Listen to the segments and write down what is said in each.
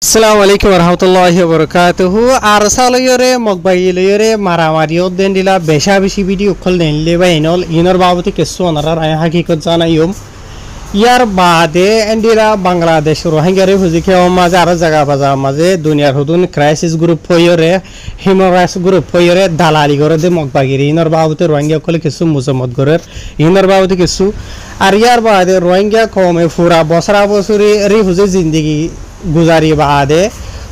Assalamu alaikum warahmatullahi wabarakatuh. Arsalıyore mokbayiliyore maramariyo dendila besha bishi video kol denle ba inol inor babuti kesso onarar ay hakikat zanayum yar baade endila Bangladesh rohingya refugee o mazar jaga baza maze dunyar hudun crisis group hoyore human rights group hoyore dalali gore de mokbagiri inor babuti rohingya kol kesso musamad gorer inor babuti kesso ar yar baade rohingya kome pura bosra bosuri refugee zindagi गुजारी बादे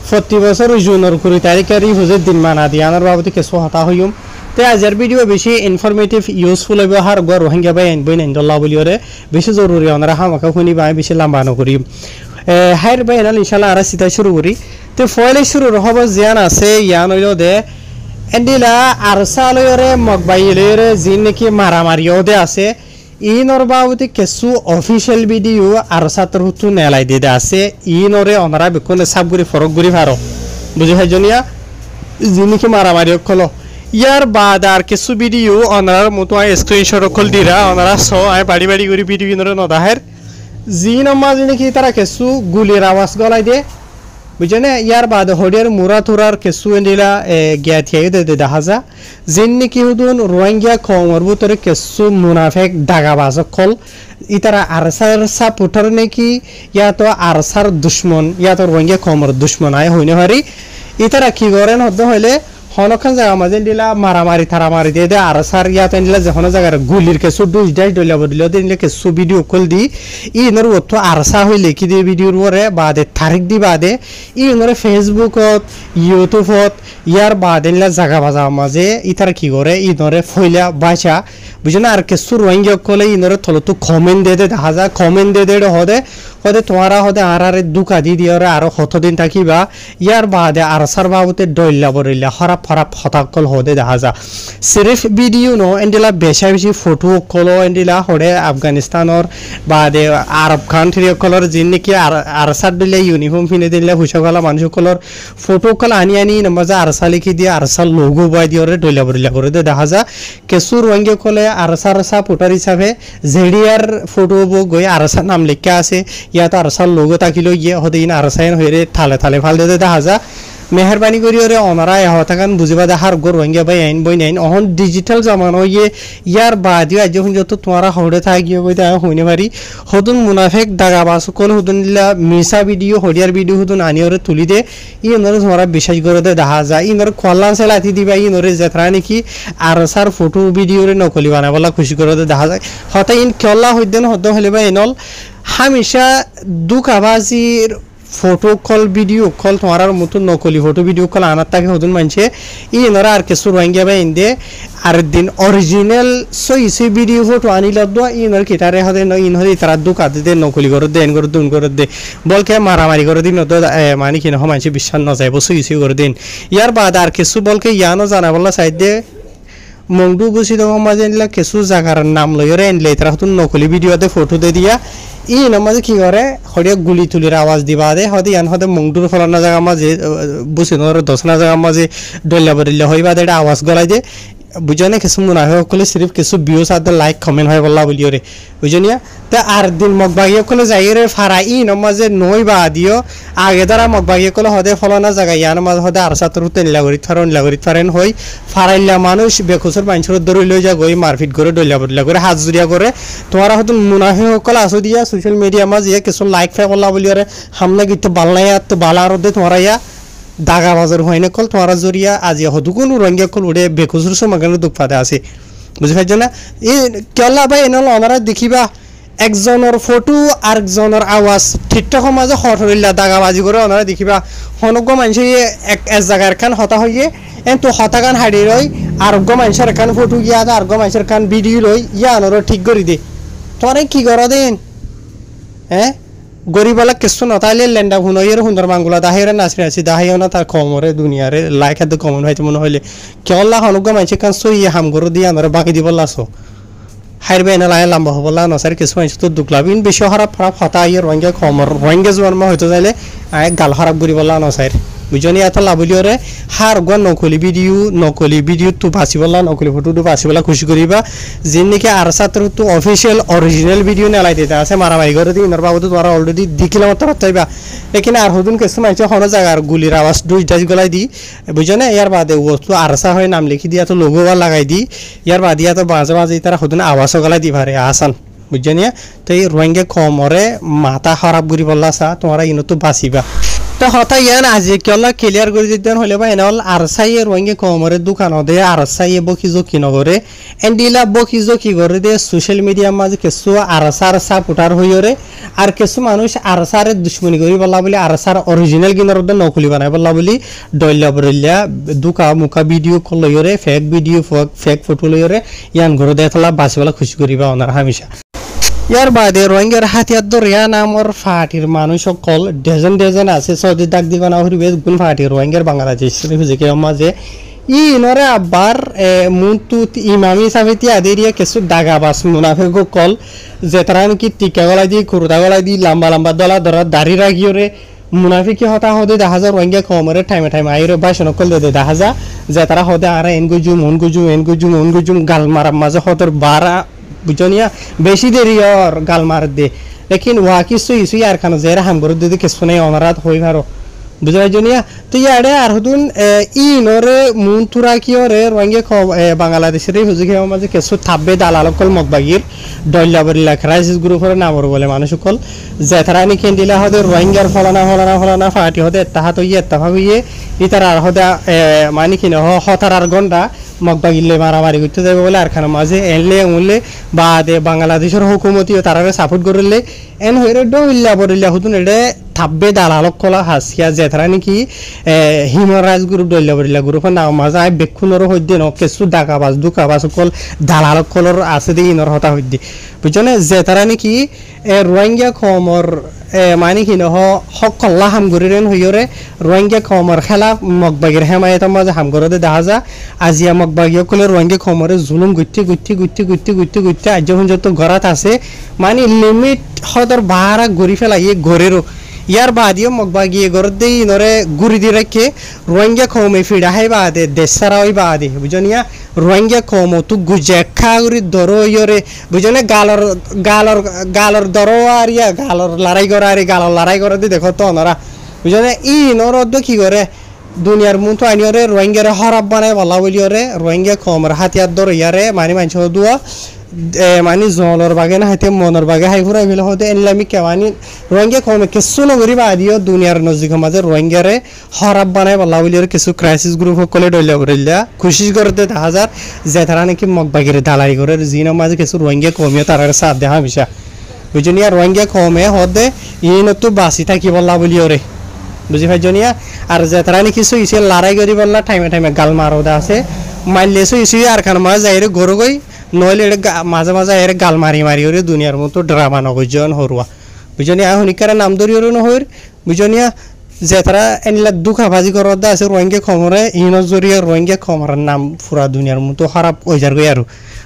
40 বছর জুনের 20 তারিখে রিফুজের দিন মানা দিয়ানার বাবতি কেসো হতা হইম তে আজের video বেশি ইনফরমেটিভ ইউজফুল হবে হার গর রোহিঙ্গা বাই আইন বইন আইনদল্লাহ বলিওরে বেশি জরুরি ওনারা হামাকা খুনি বাই বেশি লম্বা ন করি হাইর বাইনাল ইনশাআল্লাহ আর সিতা শুরু করি তে ফয়লে শুরু হব জিয়ান আছে ইয়ান হইলো দে এন্ডিলা আরসালয়রে মকবাইলরে জিন নাকি মারামারিও দে আছে ইনর বাবতি কেসু অফিশিয়াল ভিডিও আর সাতর হুতু নেলাই দিদা আছে ইনরে অনারা বেকনে সাবগুরি ফরকগুরি ভারো বুঝি হাইজনিয়া জিনিকি মারামারি কলো ইয়ার বাদ আর কেসু ভিডিও অনারার মতো আই স্ক্রিনশট কল দিরা অনারা সো আই বাড়ি বাড়ি করি ভিডিও ইনরে নদাহের জিন আম্মা জিনিকি তারা কেসু গুলির আওয়াজ গলাই দে বুঝনে ইয়ার বাদ হডিয়ার মুরাতুরার কেসু এন্ডিলা গিয়াথিয়ে দে দাহাজা জিন্নি কি হুদুন রোহিঙ্গা কমর ভিতরে কেসু মুনাফেক দাগাবাজ কল ইতারা আরসার সাপোর্টার নাকি ইয়া তো আরসার দুশমন ইয়া তো রোহিঙ্গা কমর দুশমন আয় হইনে হারি ইতারা কি করেন হদ হইলে হনখান জায়গা মাঝে দিলা মারামারি থারামারি দিয়ে দে আরসার ইয়া তো দিলা যখন জায়গার গুলির কেসু দুই ডাই দলিয়া বদলিয়া দিলে কেসু ভিডিও কল দি ই নর তো আরসা হইলে কি দিয়ে ভিডিওর পরে বাদে তারিখ দি বাদে ই নরে ফেসবুকত ইউটিউবত ইয়ার বাদে নিলা জায়গা বাজা মাঝে ইতারা কি করে ই নরে ফইলা বাঁচা বুঝনা আর কেসু রোহিঙ্গা কলে ই নরে থলো তো কমেন্ট দে দে দেখা যায় কমেন্ট দে দে হদে হদে তোমারা হদে আরারে দুকা দি দিয়রে আরো কতদিন থাকিবা ইয়ার বাদে আরসার বাবুতে ডইলা বরিলা খারাপ খারাপ হতাকল হদে দেখা যা সিরিফ ভিডিও নো এন্ডিলা বেশা বেশি ফটো কলো এন্ডিলা হদে আফগানিস্তানর বাদে আরব কান্ট্রি কলর জিন নাকি আরসার দিলে ইউনিফর্ম পিনে দিলে হুশগলা মানুষ কলর ফটো কল আনি আনি নমজা আরসা লিখি দিয়ে আরসার লোগো বাই দিয়রে ডইলা বরিলা করে দে দেখা যা কেসুর রোহিঙ্গা কলে আরসার সাপোর্টার হিসাবে জেডিআর ফটো গই আরসার নাম লেখা আছে ইয়া তো আরসার লোগো তাকিলো গিয়ে হদে ইন আরসাইন হইরে থালে থালে ফাল দে দেখা যা মেহরবানি করি ওরে অনারা হতাকান বুঝিবা দে হার গর রোহিঙ্গা বাই আইন বই নাইন অহন ডিজিটাল জামানো ইয়ে ইয়ার বাদিও আজ যখন যত তোমারা হড়ে থাকিও কইতে হইনে পারি হদুন মুনাফিক দাগাবাজ কোন হদুন দিলা মিসা ভিডিও হডিয়ার ভিডিও হদুন আনি ওরে তুলি দে ই নরে তোমারা বিশ্বাস করে দে দেখা যায় ই নরে কল্যাণ সেলাতি দিবা ই নরে যেত্রা নাকি আর সার ফটো ভিডিও রে নকলি বানাবলা খুশি করে দে দেখা যায় হতা ইন কল্লা হইদেন হদ হলে বা এনল হামেশা দুকাবাজির ফটো কল ভিডিও কল তোমার মতো নকলি ফটো ভিডিও কল আনার তাকে হদুন মানছে ই নরা আর কেসু রোহিঙ্গা বা ইন্দে আর দিন অরিজিনাল সই ভিডিও ফটো আনিল দোয়া ই নর কিটারে হদে ন ইন হদে তারা দুকা দে নকলি করে দেন করে দুন করে দে বলকে মারামারি করে দিন তো মানে কি নহয় মানছে বিশ্বাস না যাইব সই করে দিন ইয়ার বাদ আর কেসু বলকে ইয়ানো জানা বলা সাইড দে মংডু বসি তো মাঝে নিলা কেসু জায়গার নাম লইরে এনলে তারা হতুন নকলি ভিডিওতে ফটো দে দিয়া ই নামাজে কি করে হড়িয়া গুলি তুলির আওয়াজ দিবা দে হদে ইয়ান হদে মংডুর ফলানা জায়গা মাঝে বসি নর দশনা জায়গা মাঝে ডল্লা বদল্লা হইবা দে আওয়াজ গলাই দে বুঝনে কিছু মুনাফে সকলে সিরিফ কিছু ভিউ সাথে লাইক কমেন্ট হয় বললা বলিওরে বুঝনিয়া তে আর দিন মগবাগিয়ে কলে যাইরে ফারা ই নমাজে নই বা দিও আগে দ্বারা মগবাগিয়ে কলে হদে ফলানা জায়গা ইয়ান মাঝে হদে আর সাতর তেল লাগরি ফারেন হই ফারাইলা মানুষ বেকুসর মানুষের দরি লই যা গই মারপিট করে ডল্লা বদলা করে হাত জুরিয়া করে তোমারা হয়তো মুনাফে সকলে আসো দিয়া সোশ্যাল মিডিয়া মাঝে কিছু লাইক ফে বললা বলিওরে হামনা গিতে বালনাই তো বালার দে তোমারা ইয়া দাগা বাজার হয়নি কল তোমার জরিয়া আজি হদুকুন রোহিঙ্গা কল উড়ে বেকুসুর সমাগানে দুঃখ পাতে আছে বুঝি পাইছ না এই কেলা ভাই এনেল ওনারা দেখিবা একজনের ফটো আর একজনের আওয়াজ ঠিকঠাক মাঝে হঠরিল্লা দাগাবাজি করে ওনারা দেখিবা হনজ্ঞ মানুষ এক জায়গার খান হতা হইয়ে এন তো হতাকান হাড়ি রই আরোগ্য মানুষের খান ফটো গিয়া আরোগ্য মানুষের খান ভিডিও লই ইয়া আনারও ঠিক করে দে তোরা কি কর দেন হ্যাঁ গরিবালা কিছু নতাইলে লেন্ডা হুনইয়ের সুন্দর মাঙ্গুলা দাহিরে নাচি নাচি দাহিও না তার কমরে দুনিয়ারে লাইক হাতে কমন হইতে মনে হইলে কেলা হনুকা মানছে কান সই হাম করে দিয়ে আমরা বাকি দিব লাসো হাইরবে এনে লাই লম্বা হবলা নসার কিছু মানুষ তো দুকলাবিন বেশি খারাপ খারাপ হতা ইয়ে রোহিঙ্গা কমর রোহিঙ্গা জন্ম হইতে যাইলে গাল খারাপ করি বললা নসার বুঝনি এত লাভলিওরে হার গন নকলি ভিডিও তো বাঁচিবলা নকলি ফটো তো বাঁচিবলা খুশি করিবা যেন নাকি আর ছাত্র তো অফিসিয়াল অরিজিনাল ভিডিও নেলাই দিতে আছে মারামারি করে দিই ইনর বাবু তো তোমরা অলরেডি দেখিলাম তো চাইবা লেকিন আর হদুন কিছু মাইছে হনো জায়গার গুলির আওয়াজ দুইটা গলাই দি বুঝনে ইয়ার বাদে বস্তু আরসা হয় নাম লিখি দিয়া তো লোগো লাগাই দি ইয়ার বাদ দিয়া তো মাঝে মাঝে তারা হদুন আওয়াজও গলাই দি পারে আসান বুঝনি তো এই রোহিঙ্গা কমরে মাথা খারাপ করি বললা চা তোমরা ইনো তো বাঁচিবা তো হতা ইয়ান আজি কেলা ক্লিয়ার করে দিতেন হলে বা এনল আর সাইয়ে রোহিঙ্গা কমরে দোকানো দে আর সাইয়ে বকি জকি নগরে এন্ডিলা বকি জকি করে দে সোশ্যাল মিডিয়ার মাঝে কিছু আরসার সাপোর্টার হইরে আর কিছু মানুষ আরসারে দুশ্মনী করি বললা বলি আরসার অরিজিনাল কিনার নকলি বানাই বললা বলি ডইলা বরিল্লা দুকা মুখা ভিডিও কল লইরে ফেক ভিডিও ফেক ফটো লইরে ইয়ান ঘরে দেতলা বাসিবলা খুশি করিবা ওনার হামেশা ইয়ার বাদে রোহিঙ্গার হাতিয়ার দরিয়া নামর ফাটির মানুষ সকল ডজন আছে সৌদি ডাক দিবা না হরিবে গুণ ফাটির রোহিঙ্গার বাংলাদেশ হুজুকে মাঝে ই নরে আবার মুন্তু ইমামি সাবিতি আদেরিয়া কিছু দাগাবাস মুনাফিক কল যে তারা নাকি টিকা গলাই দি কুরতা গলাই দি লম্বা লম্বা দলা ধরা দাড়ি রাখিওরে মুনাফিকি হতা হদে দেখা যায় রোহিঙ্গা কমরে টাইমে আইরে ভাষণ কল দে দেখা যায় যে তারা হদে আর এন গুজুম গাল মারার মাঝে হতর বারা বুঝনিয়া বেশি দেরি আর গাল মার দে লেকিন ওয়া কিছু ইসু আর খানো জেরা হাম করে দিতে কিছু নাই অনারাত হই ভারো বুঝাই জনিয়া তো ইয়ারে আর হদুন ই নরে মুন তুরা কি ওরে রোহিঙ্গা বাংলাদেশের হুজুকে মাঝে কিছু থাববে দালালকল মগবাগির দল্লাবরিলা ক্রাইসিস গ্রুপের নামর বলে মানুষ কল যে তারা নি কেন্দিলা হদে রোহিঙ্গার ফলানা ফাটি হদে তাহাত ইয়ে তাফা হইয়ে ইতার আর হদে মানি কিনে হতারার গন্ডা মগবাগিলে মারামারি করতে যাবে বলে আর খানা মাঝে এনলে উনলে বা দে বাংলাদেশের হুকুমতিও তারারে সাপোর্ট করলে এন হইরে ডইল্লা বরিল্লা হতুন এডে থাববে দালালক কলা হাসিয়া যে তারা নাকি হিমরাজ গ্রুপ দইল্লা বরিল্লা গ্রুপের নাম মাঝে আই বেক্ষুনরও হইদে ন কিছু দুকাবাজ কল দালালক কলর আছে দি ইনর হতা হইদে বুঝছনে যে তারা নাকি রোহিঙ্গা কমর মানে কি নহ সকল্লা হামগুরিরেন হইরে রোহিঙ্গা কমর খেলা মগবাগির হেমায়তের মাঝে হামগরে দেখা যা আজিয়া মগবাগিও কলে রোহিঙ্গা কমরে জুলুম গুটি আজ পর্যন্ত ঘরাত আছে মানে লিমিট হদর বাহারা ঘুরি ফেলাই ঘরেরও ইয়ার বাদিও মগবাগিয়ে ঘর দেই নরে গুড়ি দি রাখে রোহিঙ্গা কমে ফিরা হাই বাদে দেশ সারা ওই বাদে বুঝনিয়া রোহিঙ্গা কম তো গুজে খাগুরি ধরো ইয়রে বুঝনে গালর ধরো আর ইয়া গালর লড়াই করে দি দেখো তো ওনারা বুঝনে ই নর কি করে দুনিয়ার মুন তো আনিয়রে রোহিঙ্গারে হরাব বানায় বলা বলিয়রে রোহিঙ্গা কমর হাতিয়ার ধরো ইয়ারে মানে মানুষ দুয়া মানে জলর বাগে না হাতে মনের বাগে হাই ফুরাই ফেলে হতে এনলামি কেওয়ানি রোহিঙ্গা কমে কিছু নগরি বাদিও দুনিয়ার নজিকের মাঝে রোহিঙ্গারে হরাব বানায় বলা বলিয়রে কিছু ক্রাইসিস গ্রুপ সকলে ডইলা বরিল্লা খুশি করতে দেখা যার যে তারা নাকি মগবাগিরে দালাই করে জিনের মাঝে কিছু রোহিঙ্গা কমিয়ে তারা সাথ দেখা মিশা বুঝনিয়া রোহিঙ্গা কমে হদে ইন তো বাঁচি থাকি বলা বলিয়রে বুঝি পাইজনিয়া আর যে তারা নাকি কিছু ইসে লড়াই করি বললা টাইমে গাল মারো আছে মাইলেছো ইসু আর খান মাঝে যাইরে গরু গই নইলে মাঝে এর গাল মারি ওরে দুনিয়ার মতো ড্রামা নগজন হরুয়া বুঝনিয়া হনিকার নাম ধরিও নহর বুঝনিয়া যে তারা এনলা দুঃখা ভাজি করদ আছে রোহিঙ্গা খমরে ইনর জরিয়া রোহিঙ্গা খমরের নাম পুরা দুনিয়ার মতো খারাপ হয়ে যার গই আর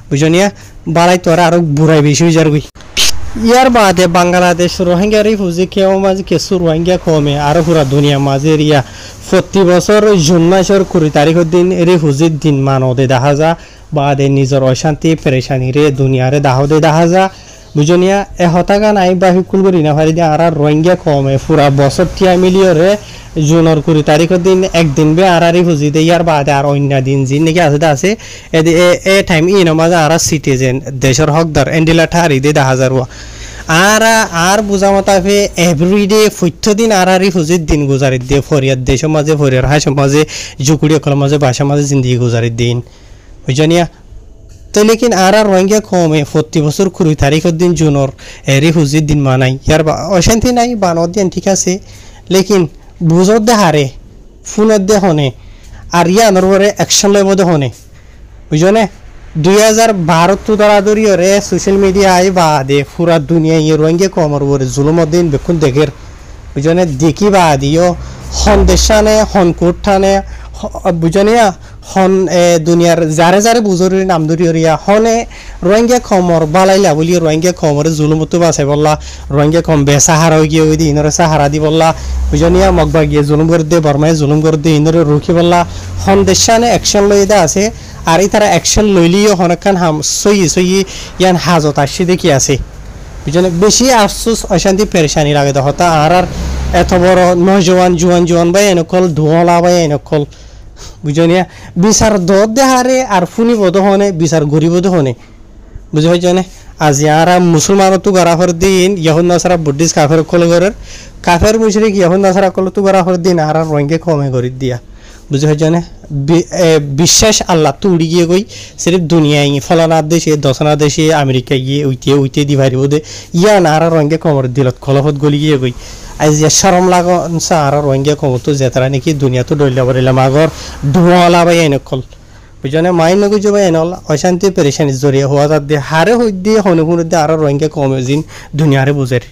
বুঝনিয়া বাড়াই তোরা আরো বুড়াই বেশি হয়ে যার গই ইয়ার বাদে বাংলাদেশ রোহিঙ্গা রিফিউজি কেউ মাঝে কিছু রোহিঙ্গা কমে আরো পুরা দুনিয়া মাঝে রিয়া প্রতি বছর জুন মাসের 20 তারিখের দিন রিফিউজির দিন মানদে দেখা যা বাদে নিজের অশান্তি পেরেশানিরে দুনিয়ারে দাহদে দেখা যা বুঝনিয়া এ হতাগা নাই বা হিকুল করি না পারি আর রোহিঙ্গা কমে পুরা বছর টিয়া মিলিয়রে জুনের 20 তারিখের দিন একদিন বে আর রিফিউজি দে ইয়ার বাদে আর অন্য দিন জিন নাকি আছে এ টাইম ইন মাঝে আর সিটিজেন দেশের হকদার এন্ডিলা ঠারি দে দেখা যারওয়া আর বুঝা মতাফে এভরিডে দিন আর রিফিউজির দিন গুজারি দিয়ে ফরিয়ার দেশের মাঝে ফরিয়ার হাসের মাঝে জুকুড়ি অকলের মাঝে বাসার মাঝে জিন্দগি গুজারি দিন বুঝনিয়া তো লেকিন আর রোহিঙ্গা কমে প্রতি বছর 20 তারিখের দিন জুনের রিফিউজির দিন মানাই ইয়ার অশান্তি নাই বানত দিন ঠিক আছে লেকিন বুঝত দে হারে ফোনত দে হনে আর ইয়ানোর পরে অ্যাকশন লইব দে হনে বুঝনে 2012 তো দরাদরি রে সোশ্যাল মিডিয়া আই বাদে পুরা দুনিয়া রোহিঙ্গা কমর পরে জুলুমত দিন বেকুন দেখের বুঝনে দেখি বাদিও হন দেশানে হন কোঠানে বুঝনিয়া হন দুনিয়ার যারে যারে বুজুরের নাম ধরিয়া হনে রোহিঙ্গা কমর বালাইলা বলি রোহিঙ্গা কমর জুলুমতো বাঁচাই বললা রোহিঙ্গা কম বেসাহারা হয়ে গিয়ে ওই দিয়ে ইনরে সাহারা দি বললা বুঝনিয়া মগবা গিয়ে জুলুম করে দে বর্মায় জুলুম করে দে ইনরে রুখি বললা হন দেশানে অ্যাকশন লই দা আছে আর এই তারা অ্যাকশন লইলিও হনকান হাম সই ইয়ান হাজত আসছে দেখি আছে বুঝনে বেশি আফসোস অশান্তি পেরেশানি লাগে তো হতা আর এত বড় নজওয়ান জুয়ান ভাই এনেকল ধোঁলা ভাই এনেকল বুঝনিয়া বিচার দত দেহারে আর ফুনি বদ হনে বিচার গরিব হনে বুঝে হয়েছে আজি আর মুসলমান তো গড়াফর দিন ইহুদ নাসারা বুদ্ধিস্ট কাফের কল গরের কাফের মুশরিক ইহুদ নাসারা কল তো গড়াফর দিন আর রঙে কমে গরি দিয়া বুঝে হয়েছে বিশ্বাস আল্লাহ তো উড়ি গিয়ে গই সিরিফ দুনিয়ায় ফলানা দেশে দশনা দেশে আমেরিকা গিয়ে উইতে দি ভারিব দে ইয়া না আর রঙে কমর দিলত খলফত গলি গিয়ে গই আজ যে শরম লাগন আর রঙে কমর তো যেতারা নাকি দুনিয়া তো ডইলা বরিলাম আগর ধোঁয়ালা বাই এনেকল বুঝনে মাইন নগুজো বাই এনেল অশান্তি পেরেশানি জড়িয়ে হওয়া তার দিয়ে হারে হই দিয়ে হনুগুণ দিয়ে আর রঙে কমে জিন দুনিয়ারে বুঝের